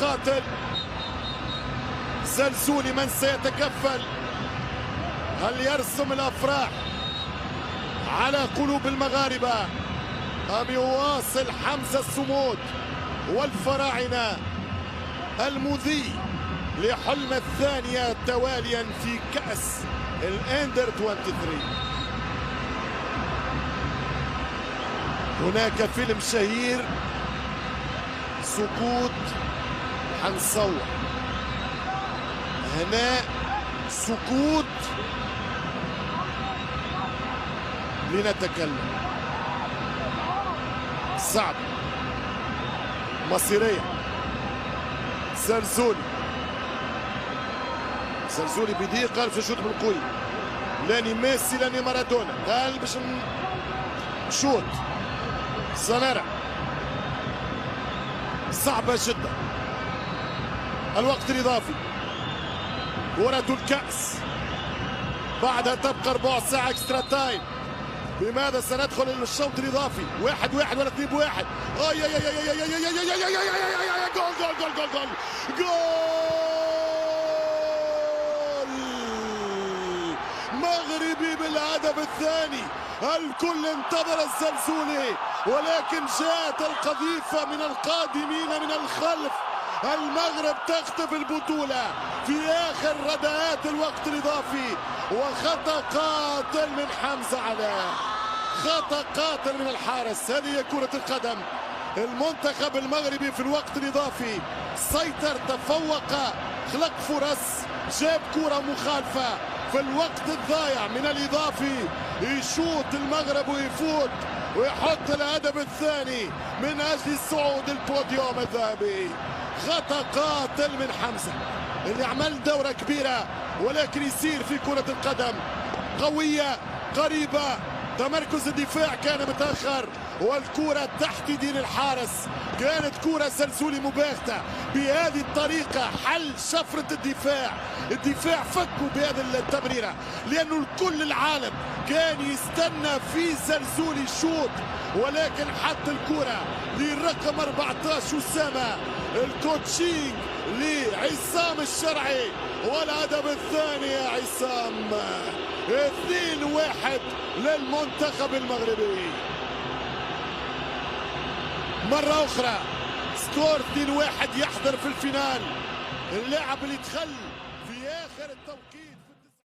القاتل زلزولي. من سيتكفل؟ هل يرسم الأفراح على قلوب المغاربة أم يواصل حمزة الصمود والفراعنة المضي لحلم الثانية تواليا في كأس الأندر 23؟ هناك فيلم شهير سكوت حنصور، هنا سكوت لنتكلم. صعب مصيرية. زلزولي بيضيق، قال باش نشوط بالقوي، لاني ميسي لاني مارادونا، قال باش نشوط سنرى. صعبة جدا. الوقت الإضافي، كرة الكأس، بعدها تبقى ربع ساعة اكسترا تايم. بماذا سندخل الشوط الإضافي؟ 1-1 ولا 2-1؟ جول جول جول جول جول جول مغربي بالهدف الثاني. الكل انتظر الزلزولي، ولكن جاءت القذيفة من القادمين من الخلف. المغرب تخطف البطولة في آخر رداءات الوقت الإضافي، وخطأ قاتل من حمزة علاء، خطأ قاتل من الحارس. هذه هي كرة القدم. المنتخب المغربي في الوقت الإضافي سيطر، تفوق، خلق فرص، جاب كرة مخالفة. في الوقت الضايع من الإضافي يشوط المغرب ويفوت ويحط الهدف الثاني من أجل صعود البوديوم الذهبي. خطأ قاتل من حمزة اللي عمل دورة كبيرة، ولكن يصير في كرة القدم قوية قريبة. تمركز الدفاع كان متأخر، والكرة تحت يدين الحارس. كانت كرة زلزولي مباغتة. بهذه الطريقة حل شفرة الدفاع فكوا بهذه التمريرة، لأنه الكل العالم كان يستنى في زلزولي شوط، ولكن حط الكرة للرقم 14 أسامة. الكوتشينج لعصام الشرعي، والهدف الثاني يا عصام. 2-1 للمنتخب المغربي. مرة أخرى سكور 2-1 يحضر في الفينال. اللاعب اللي دخل في آخر التوقيت.